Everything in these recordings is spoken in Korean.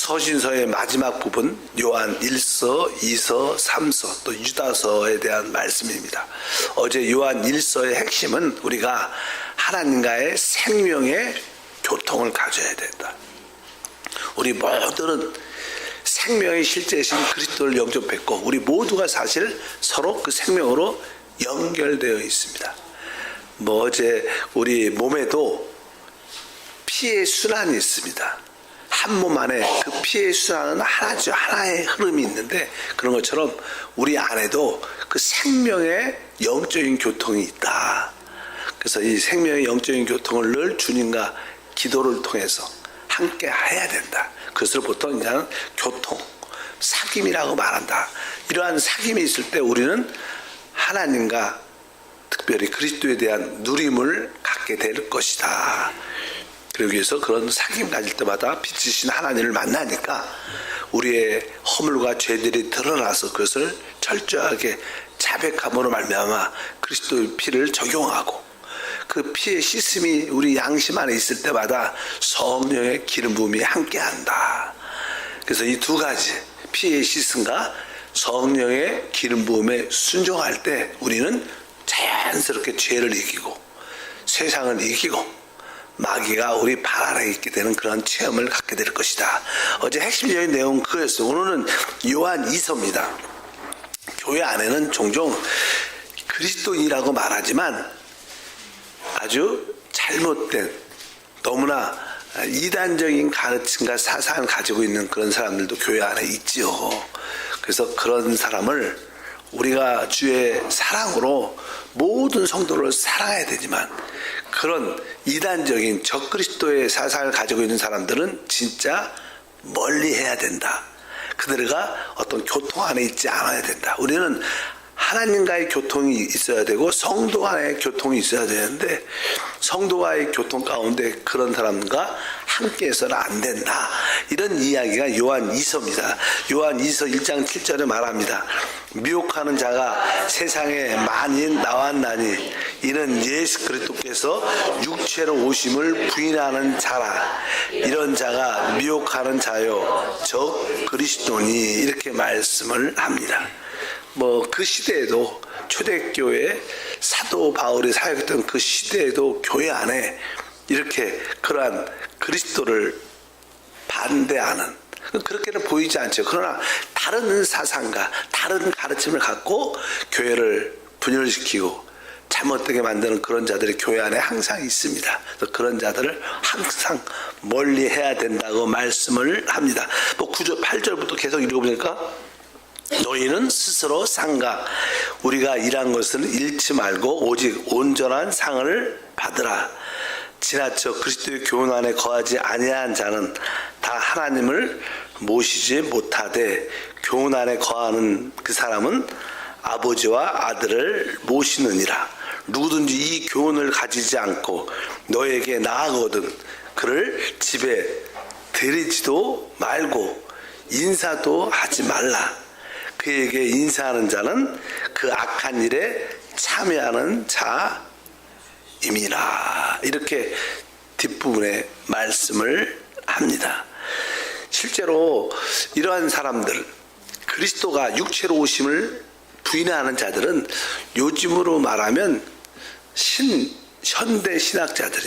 서신서의 마지막 부분 요한 1서, 2서, 3서 또 유다서에 대한 말씀입니다. 어제 요한 1서의 핵심은 우리가 하나님과의 생명의 교통을 가져야 된다. 우리 모두는 생명의 실제이신 그리스도를 영접했고 우리 모두가 사실 서로 그 생명으로 연결되어 있습니다. 어제 우리 몸에도 피의 순환이 있습니다. 한 몸 안에 그 피의 순환은 하나죠. 하나의 흐름이 있는데 그런 것처럼 우리 안에도 그 생명의 영적인 교통이 있다. 그래서 이 생명의 영적인 교통을 늘 주님과 기도를 통해서 함께 해야 된다. 그것을 보통 그냥 교통, 사귐이라고 말한다. 이러한 사귐이 있을 때 우리는 하나님과 특별히 그리스도에 대한 누림을 갖게 될 것이다. 그러기 위해서 그런 사귐 가질 때마다 빛이신 하나님을 만나니까 우리의 허물과 죄들이 드러나서 그것을 철저하게 자백함으로 말미암아 그리스도의 피를 적용하고 그 피의 씻음이 우리 양심 안에 있을 때마다 성령의 기름 부음이 함께한다. 그래서 이 두 가지 피의 씻음과 성령의 기름 부음에 순종할 때 우리는 자연스럽게 죄를 이기고 세상을 이기고 마귀가 우리 발 아래에 있게 되는 그런 체험을 갖게 될 것이다. 어제 핵심적인 내용은 그거였어요. 오늘은 요한 2서입니다. 교회 안에는 종종 그리스도인이라고 말하지만 아주 잘못된 너무나 이단적인 가르침과 사상을 가지고 있는 그런 사람들도 교회 안에 있지요. 그래서 그런 사람을 우리가 주의 사랑으로 모든 성도를 사랑해야 되지만 그런 이단적인 적그리스도의 사상을 가지고 있는 사람들은 진짜 멀리 해야 된다. 그들과 어떤 교통 안에 있지 않아야 된다. 우리는 하나님과의 교통이 있어야 되고 성도 간의 교통이 있어야 되는데 성도와의 교통 가운데 그런 사람과 함께 해서는 안 된다. 이런 이야기가 요한 2서입니다. 요한 2서 1장 7절에 말합니다. 미혹하는 자가 세상에 많이 나왔나니 이는 예수 그리스도께서 육체로 오심을 부인하는 자라. 이런 자가 미혹하는 자요 적 그리스도니 이렇게 말씀을 합니다. 그 시대에도 초대교회 사도 바울이 사역했던 그 시대에도 교회 안에 이렇게 그러한 그리스도를 반대하는 그렇게는 보이지 않죠. 그러나 다른 사상과 다른 가르침을 갖고 교회를 분열시키고 잘못되게 만드는 그런 자들이 교회 안에 항상 있습니다. 그래서 그런 자들을 항상 멀리 해야 된다고 말씀을 합니다. 9절, 8절부터 계속 읽어보니까 너희는 스스로 상가 우리가 일한 것을 잃지 말고 오직 온전한 상을 받으라. 지나쳐 그리스도의 교훈 안에 거하지 아니한 자는 다 하나님을 모시지 못하되 교훈 안에 거하는 그 사람은 아버지와 아들을 모시느니라. 누구든지 이 교훈을 가지지 않고 너에게 나아거든 그를 집에 들이지도 말고 인사도 하지 말라. 그에게 인사하는 자는 그 악한 일에 참여하는 자임이라. 이렇게 뒷부분에 말씀을 합니다. 실제로 이러한 사람들 그리스도가 육체로 오심을 부인하는 자들은 요즘으로 말하면 현대 신학자들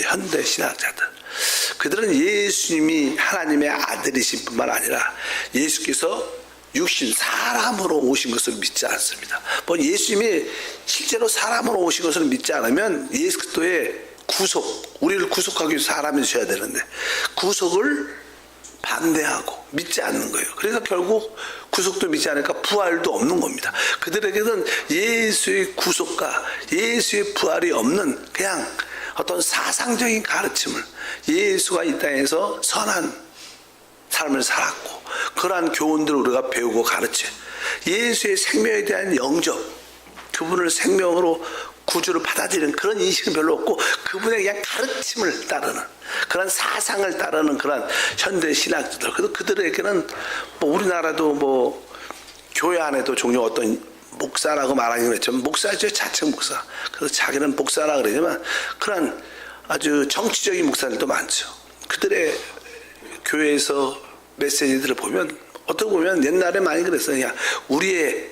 그들은 예수님이 하나님의 아들이신 뿐만 아니라 예수께서 육신 사람으로 오신 것을 믿지 않습니다. 예수님이 실제로 사람으로 오신 것을 믿지 않으면 예수 그리스도의 구속, 우리를 구속하기 위해서 사람이 되셔야 되는데 구속을 반대하고 믿지 않는 거예요. 그러니까 결국 구속도 믿지 않으니까 부활도 없는 겁니다. 그들에게는 예수의 구속과 예수의 부활이 없는 그냥 어떤 사상적인 가르침을 예수가 이 땅에서 선한 삶을 살았고 그러한 교훈들을 우리가 배우고 가르쳐 예수의 생명에 대한 영접 그분을 생명으로 구주를 받아들이는 그런 인식은 별로 없고 그분의 그냥 가르침을 따르는 그런 사상을 따르는 그런 현대 신학자들 그래서 그들에게는 우리나라도 교회 안에도 종종 어떤 목사라고 말하기는 했지만 목사죠. 자칭 목사. 그래서 자기는 목사라 그러지만 그런 아주 정치적인 목사들도 많죠. 그들의 교회에서 메시지들을 보면 어떻게 보면 옛날에 많이 그랬어요. 그냥 우리의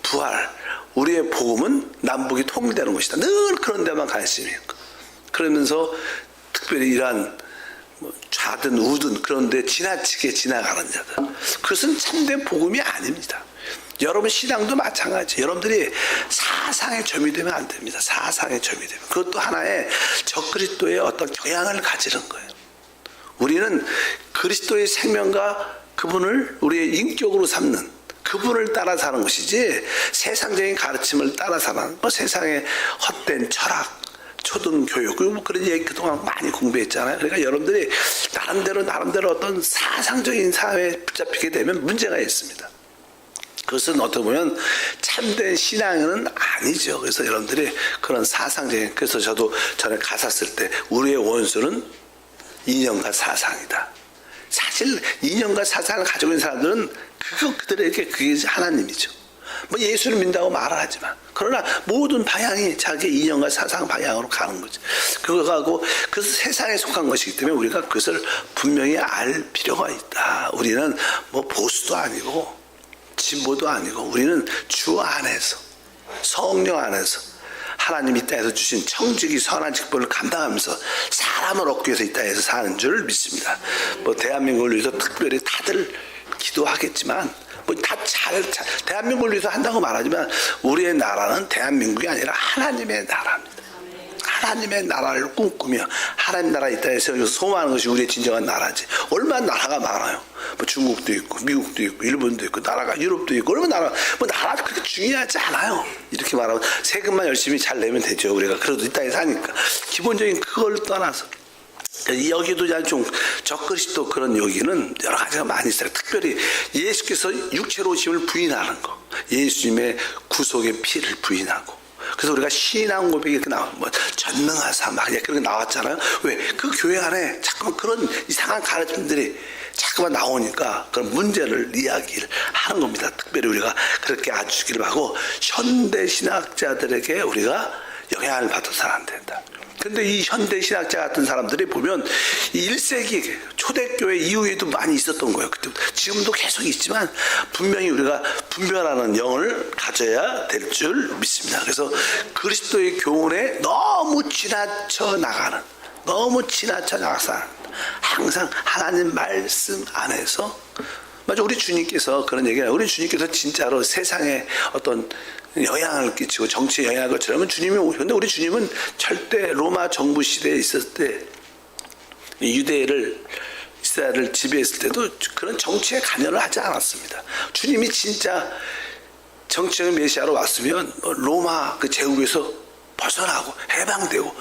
부활, 우리의 복음은 남북이 통일되는 것이다. 늘 그런 데만 관심이 있고, 그러면서 특별히 이러한 좌든 우든 그런 데 지나치게 지나가는 자들, 그것은 참된 복음이 아닙니다. 여러분 신앙도 마찬가지. 여러분들이 사상에 점이 되면 안 됩니다. 사상에 점이 되면 그것도 하나의 적그리스도의 어떤 교양을 가지는 거예요. 우리는 그리스도의 생명과 그분을 우리의 인격으로 삼는 그분을 따라 사는 것이지, 세상적인 가르침을 따라 사는 세상의 헛된 철학, 초등교육, 그런 얘기 그동안 많이 공부했잖아요. 그러니까 여러분들이 나름대로 어떤 사상적인 삶에 붙잡히게 되면 문제가 있습니다. 그것은 어떻게 보면 참된 신앙은 아니죠. 그래서 여러분들이 그런 사상적인, 그래서 저도 전에 가사 쓸 때 우리의 원수는 이념과 사상이다. 사실 이념과 사상을 가지고 있는 사람들은 그들에게 그게 하나님이죠. 뭐 예수를 믿는다고 말을 하지만, 그러나 모든 방향이 자기 이념과 사상 방향으로 가는 거죠. 그거하고 그것은 세상에 속한 것이기 때문에 우리가 그것을 분명히 알 필요가 있다. 우리는 뭐 보수도 아니고 진보도 아니고, 우리는 주 안에서, 성령 안에서 하나님 이 땅에서 주신 청지기 선한 직분을 감당하면서 사람을 얻기 위해서 이 땅에서 사는 줄 믿습니다. 뭐 대한민국을 위해서 특별히 다들 기도하겠지만, 뭐 다 대한민국을 위해서 한다고 말하지만, 우리의 나라는 대한민국이 아니라 하나님의 나라입니다. 하나님의 나라를 꿈꾸며 하나님 나라 이 땅에 세워서 소망하는 것이 우리의 진정한 나라지. 얼마나 나라가 많아요. 뭐 중국도 있고 미국도 있고 일본도 있고, 나라가 유럽도 있고, 얼마나 나라가 그렇게 중요하지 않아요. 이렇게 말하면 세금만 열심히 잘 내면 되죠. 우리가 그래도 이 땅에 사니까. 기본적인 그걸 떠나서 여기도 좀 적그리스도 그런 여기는 여러 가지가 많이 있어요. 특별히 예수께서 육체로 오심을 부인하는 거, 예수님의 구속의 피를 부인하고, 그래서 우리가 신앙 고백이 이렇게 뭐 전능하사 막 그런 게 나왔잖아요. 왜? 그 교회 안에 자꾸만 그런 이상한 가르침들이 자꾸만 나오니까 그런 문제를 이야기를 하는 겁니다. 특별히 우리가 그렇게 아주기를 하고, 현대 신학자들에게 우리가 영향을 받아서는 안 된다. 근데 이 현대 신학자 같은 사람들이 보면 1세기 초대교회 이후에도 많이 있었던 거예요. 그때 지금도 계속 있지만 분명히 우리가 분별하는 영을 가져야 될 줄 믿습니다. 그래서 그리스도의 교훈에 너무 지나쳐 나가는, 항상 하나님 말씀 안에서, 맞아, 우리 주님께서 그런 얘기를 해요. 우리 주님께서 진짜로 세상에 어떤 영향을 끼치고 정치에 영향을 끼치려면 주님이 오셨는데, 우리 주님은 절대 로마 정부 시대에 있었을 때 이스라엘을 지배했을 때도 그런 정치에 관여를 하지 않았습니다. 주님이 진짜 정치적인 메시아로 왔으면 로마 그 제국에서 벗어나고 해방되고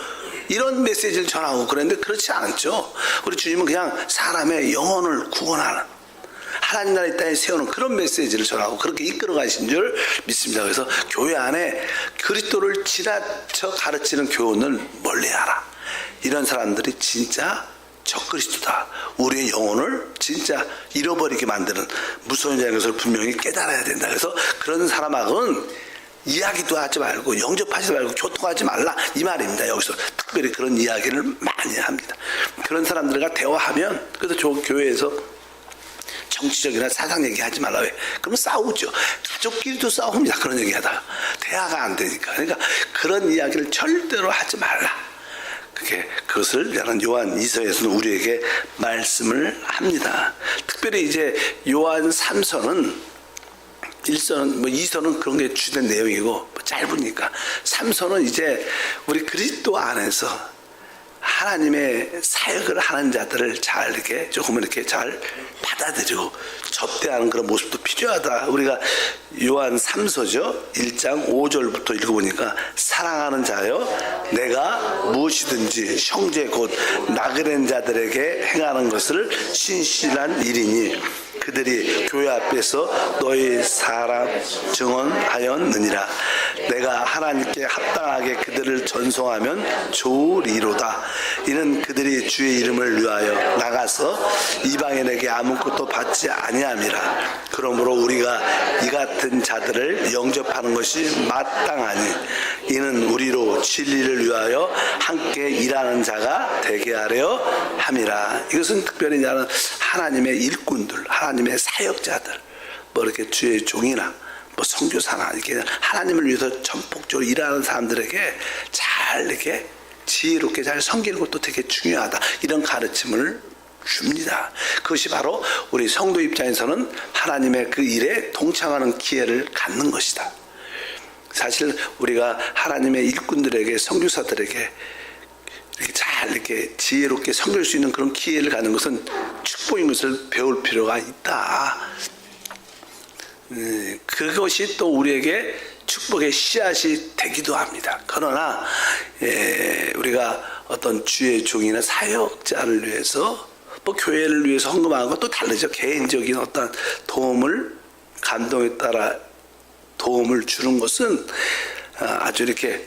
이런 메시지를 전하고 그랬는데, 그렇지 않았죠. 우리 주님은 그냥 사람의 영혼을 구원하는, 하나님 나라 이 땅에 세우는 그런 메시지를 전하고 그렇게 이끌어 가신 줄 믿습니다. 그래서 교회 안에 그리스도를 지나쳐 가르치는 교훈을 멀리하라. 이런 사람들이 진짜 적그리스도다. 우리의 영혼을 진짜 잃어버리게 만드는 무서운 자인 것을 분명히 깨달아야 된다. 그래서 그런 사람하고는 이야기도 하지 말고 영접하지 말고 교통하지 말라, 이 말입니다. 여기서 특별히 그런 이야기를 많이 합니다. 그런 사람들과 대화하면, 그래서 저 교회에서 정치적이나 사상 얘기하지 말라. 왜? 그러면 싸우죠. 가족끼리도 싸웁니다. 그런 얘기하다가 대화가 안 되니까. 그러니까 그런 이야기를 절대로 하지 말라. 그것을 요한 2서에서는 우리에게 말씀을 합니다. 특별히 이제 요한 3서는 1서는 2서는 그런 게 주된 내용이고 짧으니까, 3서는 이제 우리 그리스도 안에서 하나님의 사역을 하는 자들을 잘 이렇게 잘 받아들이고 접대하는 그런 모습도 필요하다. 우리가 요한 3서죠. 1장 5절부터 읽어보니까, 사랑하는 자여, 내가 무엇이든지 형제 곧 나그네 자들에게 행하는 것을 신실한 일이니 그들이 교회 앞에서 너희 사람 증언하였느니라. 내가 하나님께 합당하게 그들을 전송하면 좋으리로다. 이는 그들이 주의 이름을 위하여 나가서 이방인에게 아무것도 받지 아니함이라. 그러므로 우리가 이 같은 자들을 영접하는 것이 마땅하니, 이는 우리로 진리를 위하여 함께 일하는 자가 되게 하려 함이라. 이것은 특별히 나는 하나님의 일꾼들, 하나님의 사역자들, 뭐 이렇게 주의 종이나 뭐 선교사나 이렇게 하나님을 위해서 전폭적으로 일하는 사람들에게 잘 이렇게 지혜롭게 잘 섬기는 것도 되게 중요하다. 이런 가르침을 줍니다. 그것이 바로 우리 성도 입장에서는 하나님의 그 일에 동참하는 기회를 갖는 것이다. 사실 우리가 하나님의 일꾼들에게, 선교사들에게 이렇게 잘 이렇게 지혜롭게 섬길 수 있는 그런 기회를 갖는 것은 축복인 것을 배울 필요가 있다. 그것이 또 우리에게 축복의 씨앗이 되기도 합니다. 그러나 우리가 어떤 주의 종이나 사역자를 위해서 뭐 교회를 위해서 헌금하는 것도 다르죠. 개인적인 어떤 도움을, 감동에 따라 도움을 주는 것은 아주 이렇게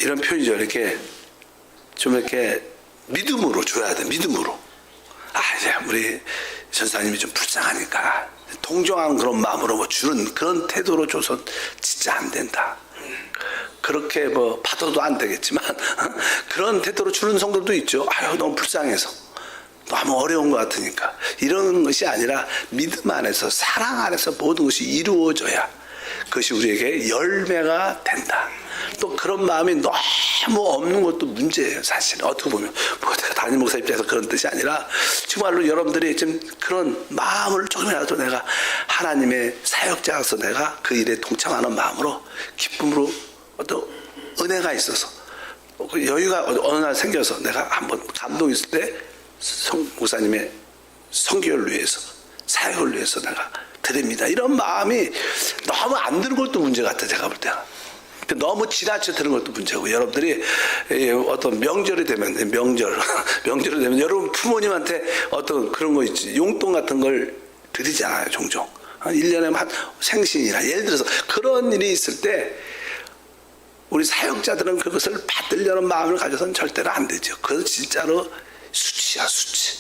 이런 표현이죠. 이렇게 좀 이렇게 믿음으로 줘야 돼. 믿음으로. 이제 우리 전사님이 좀 불쌍하니까 동정하는 그런 마음으로 뭐 주는 그런 태도로 줘서 진짜 안 된다. 그렇게 뭐 받아도 안 되겠지만 그런 태도로 주는 성도도 있죠. 너무 불쌍해서, 너무 어려운 것 같으니까. 이런 것이 아니라 믿음 안에서, 사랑 안에서 모든 것이 이루어져야 그것이 우리에게 열매가 된다. 또 그런 마음이 너무 없는 것도 문제예요. 사실 어떻게 보면 뭐 담임 목사 입장에서 그런 뜻이 아니라 정말로 여러분들이 좀 그런 마음을 조금이라도 내가 하나님의 사역자로서 내가 그 일에 동참하는 마음으로 기쁨으로 어떤 은혜가 있어서 여유가 어느 날 생겨서 내가 한번 감동이 있을 때 목사님의 선교를 위해서, 사역을 위해서 내가 드립니다. 이런 마음이 너무 안 드는 것도 문제 같아. 제가 볼 때는 너무 지나쳐 드는 것도 문제고, 여러분들이 어떤 명절이 되면 명절이 되면 여러분 부모님한테 어떤 그런 거 있지, 용돈 같은 걸 드리잖아요. 종종 1년에 한 생신이나 예를 들어서 그런 일이 있을 때 우리 사역자들은 그것을 받으려는 마음을 가져서는 절대로 안 되죠. 그건 진짜로 수치야, 수치.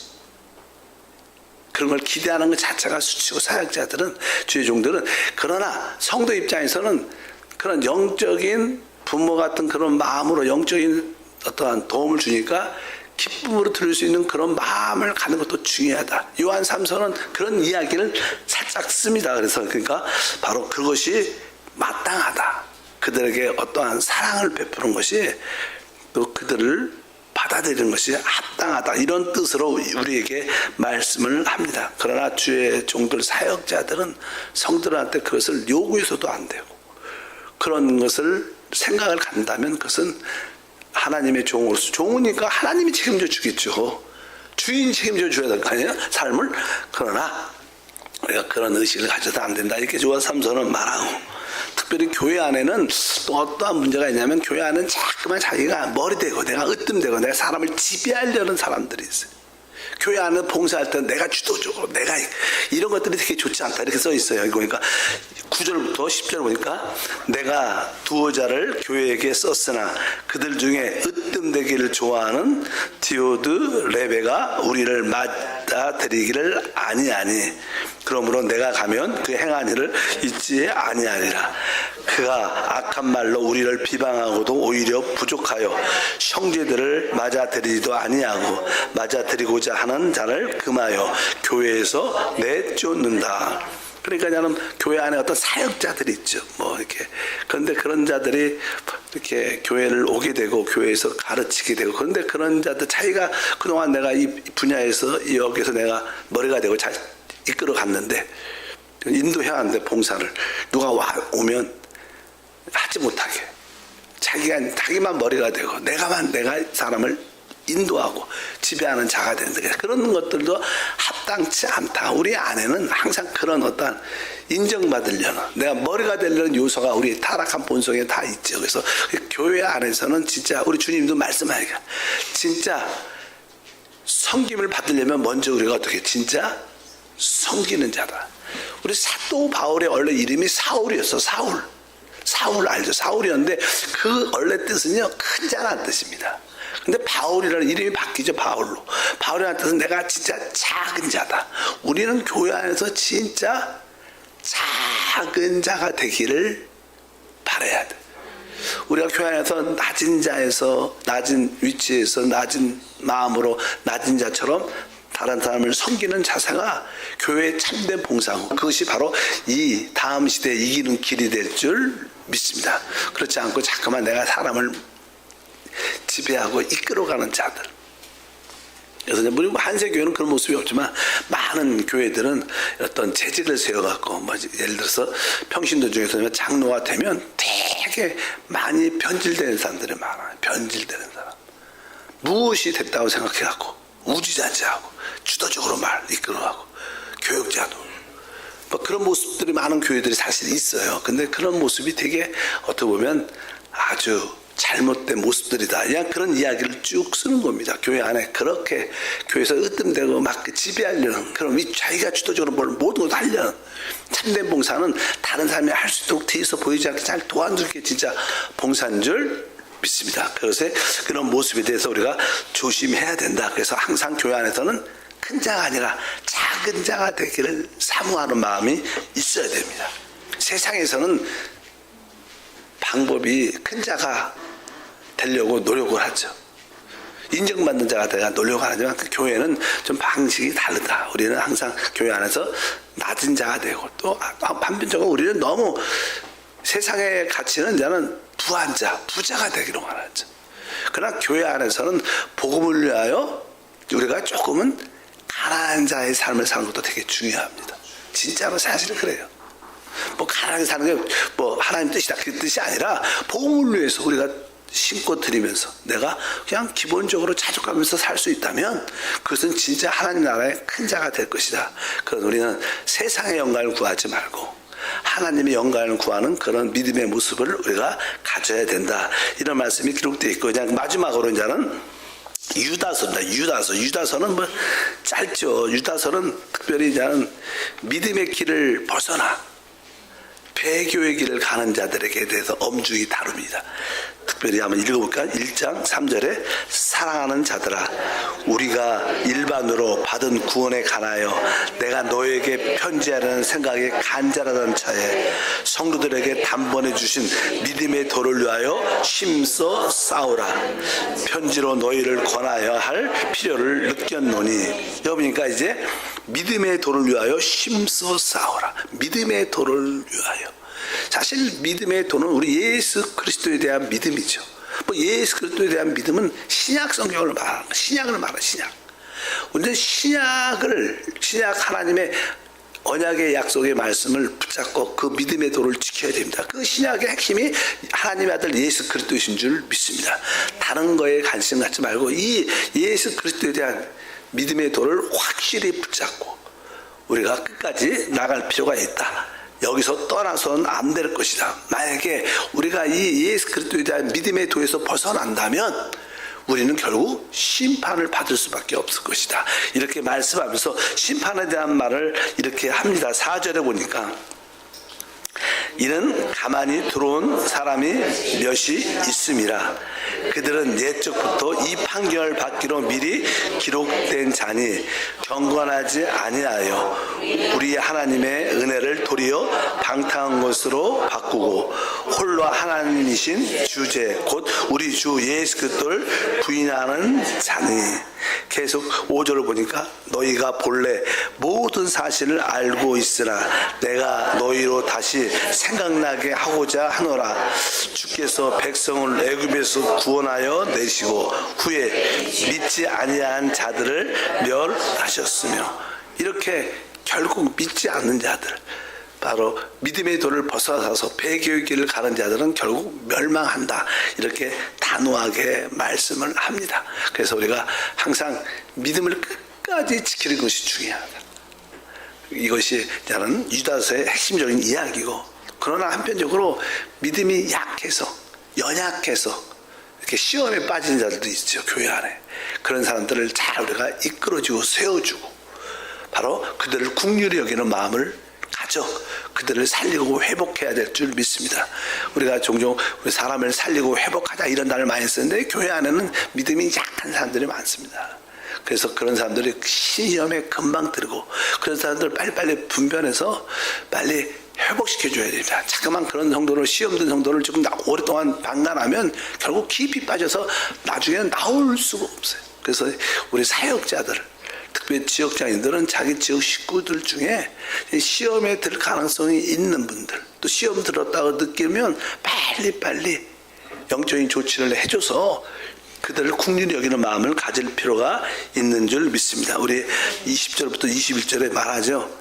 그런 걸 기대하는 것 자체가 수치고, 사역자들은, 주의 종들은. 그러나 성도 입장에서는 그런 영적인 부모 같은 그런 마음으로 영적인 어떠한 도움을 주니까 기쁨으로 들을 수 있는 그런 마음을 갖는 것도 중요하다. 요한 3서는 그런 이야기를 살짝 씁니다. 그래서 그러니까 바로 그것이 마땅하다. 그들에게 어떠한 사랑을 베푸는 것이 또 그들을 받아들이는 것이 합당하다. 이런 뜻으로 우리에게 말씀을 합니다. 그러나 주의 종들, 사역자들은 성들한테 그것을 요구해서도 안 되고, 그런 것을 생각을 갖는다면 그것은 하나님의 종으로서, 종이니까 하나님이 책임져 주겠죠. 주인이 책임져 줘야 될 거 아니에요, 삶을. 그러나 우리가 그런 의식을 가져도 안 된다. 이렇게 요한 3서는 말하고, 특별히 교회 안에는 또 어떠한 문제가 있냐면, 교회 안에는 자꾸만 자기가 머리대고 내가 으뜸대고 내가 사람을 지배하려는 사람들이 있어요. 교회 안에 봉사할 때 내가 주도적으로 내가 이런 것들이 되게 좋지 않다. 이렇게 써 있어요. 여기 보니까 9절부터 10절 보니까 내가 두어자를 교회에게 썼으나 그들 중에 으뜸되기를 좋아하는 디오드 레베가 우리를 맞아들이기를 아니하니 그러므로 내가 가면 그 행한 일을 잊지 아니하리라. 그가 악한 말로 우리를 비방하고도 오히려 부족하여 형제들을 맞아들이지도 아니하고 맞아들이고자 하는 자를 금하여 교회에서 내쫓는다. 그러니까 나는 교회 안에 어떤 사역자들이 있죠. 뭐 이렇게. 그런데 그런 자들이 이렇게 교회를 오게 되고 교회에서 가르치게 되고, 그런데 그런 자들 자기가 그동안 내가 이 분야에서 여기서 내가 머리가 되고 잘 이끌어 갔는데 인도해야 하는데 봉사를 누가 오면 하지 못하게 자기만 머리가 되고 내가 사람을 인도하고 지배하는 자가 되는데, 그런 것들도 합당치 않다. 우리 안에는 항상 그런 어떤 인정받으려는, 내가 머리가 되려는 요소가 우리 타락한 본성에 다 있죠. 그래서 교회 안에서는 진짜 우리 주님도 말씀하니까 진짜 섬김을 받으려면 먼저 우리가 어떻게 진짜 섬기는 자다. 우리 사도 바울의 원래 이름이 사울이었어. 사울 알죠? 사울이었는데 그 원래 뜻은요, 큰 자라는 뜻입니다. 근데 바울이라는 이름이 바뀌죠. 바울이라는 뜻은 내가 진짜 작은 자다. 우리는 교회 안에서 진짜 작은 자가 되기를 바라야 돼. 우리가 교회 안에서 낮은 자에서, 낮은 위치에서, 낮은 마음으로 낮은 자처럼 다른 사람을 섬기는 자세가 교회의 참된 봉사고, 그것이 바로 이 다음 시대에 이기는 길이 될 줄 믿습니다. 그렇지 않고 자꾸만 내가 사람을 지배하고 이끌어가는 자들. 그래서 우리 한세교회는 그런 모습이 없지만 많은 교회들은 어떤 재직을 세워갖고 예를 들어서 평신도 중에서 장로가 되면 되게 많이 변질되는 사람들이 많아요. 변질되는 사람. 무엇이 됐다고 생각해갖고 우주잔치하고 주도적으로 말 이끌어가고 교육자도 뭐 그런 모습들이 많은 교회들이 사실 있어요. 근데 그런 모습이 되게 어떻게 보면 아주 잘못된 모습들이다. 그냥 그런 이야기를 쭉 쓰는 겁니다. 교회 안에 그렇게 교회에서 으뜸되고 막 지배하려는 그런 자기가 주도적으로 모든 걸 하려는 참된 봉사는 다른 사람이 할 수 있도록 뒤에서 보이지 않게 잘 도와줄 게 진짜 봉사인 줄 믿습니다. 그래서 그런 모습에 대해서 우리가 조심해야 된다. 그래서 항상 교회 안에서는 큰 자가 아니라 작은 자가 되기를 사모하는 마음이 있어야 됩니다. 세상에서는 방법이 큰 자가 되려고 노력을 하죠. 인정받는 자가 되려 노력을 하지만 그 교회는 좀 방식이 다르다. 우리는 항상 교회 안에서 낮은 자가 되고 또 반면적으로 우리는 너무 세상의 가치는 이제는 부한 자, 부자가 되기로 말하죠. 그러나 교회 안에서는 복음을 위하여 우리가 조금은 가난한 자의 삶을 사는 것도 되게 중요합니다. 진짜로 사실은 그래요. 뭐 가난하게 사는 게 뭐 하나님 뜻이다 그 뜻이 아니라 복음을 위해서 우리가 심고 드리면서 내가 그냥 기본적으로 자족하면서 살 수 있다면 그것은 진짜 하나님 나라의 큰 자가 될 것이다. 그런 우리는 세상의 영광을 구하지 말고 하나님의 영광을 구하는 그런 믿음의 모습을 우리가 가져야 된다. 이런 말씀이 기록되어 있고 그냥 마지막으로 이제는 유다서입니다. 유다서는 뭐 짧죠. 유다서는 특별히 이제는 믿음의 길을 벗어나 배교의 길을 가는 자들에게 대해서 엄중히 다룹니다. 특별히 한번 읽어볼까요? 1장 3절에 사랑하는 자들아 우리가 일반으로 받은 구원에 관하여 내가 너에게 편지하려는 생각에 간절하던 차에 성도들에게 단번에 주신 믿음의 도를 위하여 힘써 싸우라. 편지로 너희를 권하여 할 필요를 느꼈노니. 여보니까 이제 믿음의 도를 위하여 힘써 싸우라. 믿음의 도를 위하여. 사실 믿음의 도는 우리 예수 그리스도에 대한 믿음이죠. 뭐 예수 그리스도에 대한 믿음은 신약 성경을 말하는 거예요. 신약을 말하는 신약. 근데 신약 하나님의 언약의 약속의 말씀을 붙잡고 그 믿음의 도를 지켜야 됩니다. 그 신약의 핵심이 하나님의 아들 예수 그리스도이신 줄 믿습니다. 다른 거에 관심 갖지 말고 이 예수 그리스도에 대한 믿음의 도를 확실히 붙잡고 우리가 끝까지 나갈 필요가 있다. 여기서 떠나서는 안 될 것이다. 만약에 우리가 이 예수 그리스도에 대한 믿음의 도에서 벗어난다면 우리는 결국 심판을 받을 수밖에 없을 것이다. 이렇게 말씀하면서 심판에 대한 말을 이렇게 합니다. 4절에 보니까 이는 가만히 들어온 사람이 몇이 있음이라. 그들은 옛적부터 이 판결을 받기로 미리 기록된 자니 경건하지 아니하여 우리 하나님의 은혜를 도리어 방탕한 것으로 바꾸고 홀로 하나님이신 주제 곧 우리 주 예수 그리스도를 부인하는 자니. 계속 5절을 보니까 너희가 본래 모든 사실을 알고 있으나 내가 너희로 다시 생각나게 하고자 하노라. 주께서 백성을 애굽에서 구원하여 내시고 후에 믿지 아니한 자들을 멸하셨으며. 이렇게 결국 믿지 않는 자들, 바로 믿음의 도를 벗어나서 배교의 길을 가는 자들은 결국 멸망한다. 이렇게 단호하게 말씀을 합니다. 그래서 우리가 항상 믿음을 끝까지 지키는 것이 중요하다. 이것이 저는 유다서의 핵심적인 이야기고, 그러나 한편적으로 믿음이 약해서 연약해서 이렇게 시험에 빠진 자들도 있죠. 교회 안에 그런 사람들을 잘 우리가 이끌어주고 세워주고 바로 그들을 긍휼히 여기는 마음을 가져 그들을 살리고 회복해야 될 줄 믿습니다. 우리가 종종 우리 사람을 살리고 회복하자 이런 단어를 많이 쓰는데 교회 안에는 믿음이 약한 사람들이 많습니다. 그래서 그런 사람들이 시험에 금방 들고 그런 사람들 빨리빨리 분별해서 빨리 회복시켜줘야 됩니다. 자꾸만 그런 정도로 시험 든 정도를 조금 오랫동안 방관하면 결국 깊이 빠져서 나중에는 나올 수가 없어요. 그래서 우리 사역자들, 특별히 지역장인들은 자기 지역 식구들 중에 시험에 들 가능성이 있는 분들, 또 시험 들었다고 느끼면 빨리빨리 영적인 조치를 해줘서 그들을 국률이 여기는 마음을 가질 필요가 있는 줄 믿습니다. 우리 20절부터 21절에 말하죠.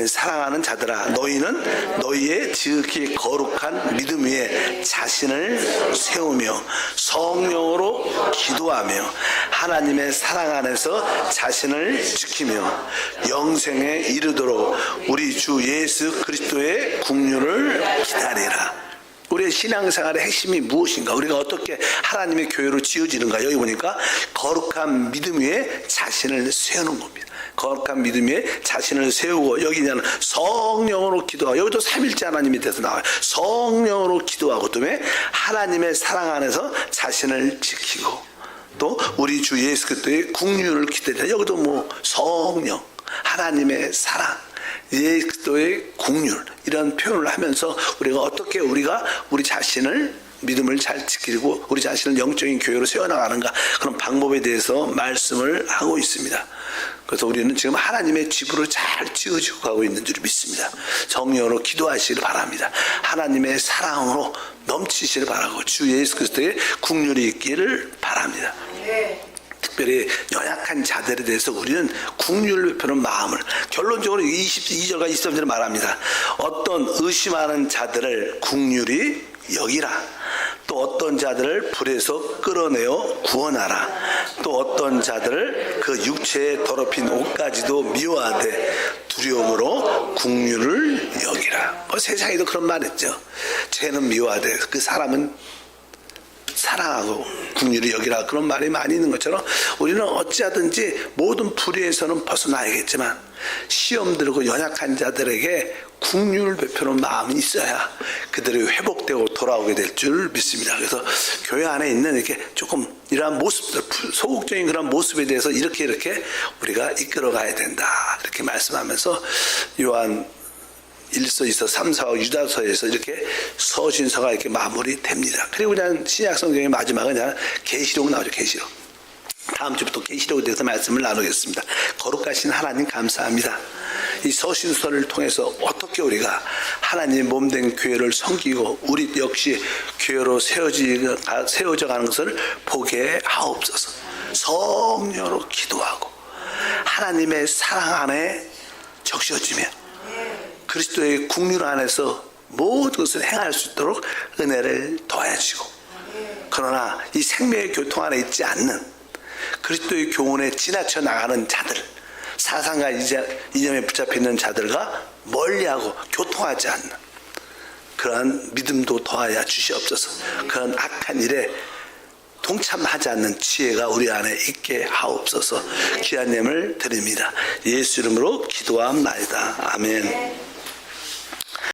사랑하는 자들아, 너희는 너희의 지극히 거룩한 믿음 위에 자신을 세우며 성령으로 기도하며 하나님의 사랑 안에서 자신을 지키며 영생에 이르도록 우리 주 예수 그리스도의 국률을 기다리라. 우리의 신앙생활의 핵심이 무엇인가? 우리가 어떻게 하나님의 교회로 지어지는가? 여기 보니까 거룩한 믿음 위에 자신을 세우는 겁니다. 거룩한 믿음 위에 자신을 세우고, 여기는 성령으로 기도하고, 여기도 삼일째 하나님에 대해서 나와요. 성령으로 기도하고, 그다음에 하나님의 사랑 안에서 자신을 지키고, 또 우리 주 예수 그리스도의 국률을 기다리라. 여기도 뭐 성령, 하나님의 사랑, 예수 그리스도의 국률, 이런 표현을 하면서 우리가 어떻게 우리가 우리 자신을 믿음을 잘 지키고 우리 자신을 영적인 교회로 세워나가는가, 그런 방법에 대해서 말씀을 하고 있습니다. 그래서 우리는 지금 하나님의 집으로 잘 지어지고 가고 있는 줄 믿습니다. 정령으로 기도하시길 바랍니다. 하나님의 사랑으로 넘치시길 바라고 주 예수 그리스도의 국률이 있기를 바랍니다. 특별히 연약한 자들에 대해서 우리는 국률을 베푸는 마음을, 결론적으로 22절과 23절에 말합니다. 어떤 의심하는 자들을 국률이 여기라. 또 어떤 자들을 불에서 끌어내어 구원하라. 또 어떤 자들을 그 육체에 더럽힌 옷까지도 미워하되 두려움으로 국률을 여기라. 세상에도 그런 말 했죠. 죄는 미워하되 그 사람은 사랑하고 국률이 여기라, 그런 말이 많이 있는 것처럼 우리는 어찌하든지 모든 불의에서는 벗어나야겠지만 시험 들고 연약한 자들에게 국률을 베푸는 마음이 있어야 그들이 회복되고 돌아오게 될 줄 믿습니다. 그래서 교회 안에 있는 이렇게 조금 이러한 모습들, 소극적인 그런 모습에 대해서 이렇게 우리가 이끌어가야 된다, 이렇게 말씀하면서 요한 1서, 2서, 3서와 유다서에서 이렇게 서신서가 이렇게 마무리됩니다. 그리고 그냥 신약 성경의 마지막은 그냥 계시록 나오죠. 계시록. 다음 주부터 계시록에 대해서 말씀을 나누겠습니다. 거룩하신 하나님 감사합니다. 이 서신서를 통해서 어떻게 우리가 하나님 몸된 교회를 섬기고 우리 역시 교회로 세워져 가는 것을 보게 하옵소서. 성령으로 기도하고 하나님의 사랑 안에 적셔지며 그리스도의 국률 안에서 모든 것을 행할 수 있도록 은혜를 더하시고, 그러나 이 생명의 교통 안에 있지 않는 그리스도의 교훈에 지나쳐 나가는 자들, 사상과 이념에 붙잡혀 있는 자들과 멀리하고 교통하지 않는 그러한 믿음도 더하여 주시옵소서. 그런 악한 일에 동참하지 않는 지혜가 우리 안에 있게 하옵소서. 귀한 예물 드립니다. 예수 이름으로 기도합나이다. 아멘.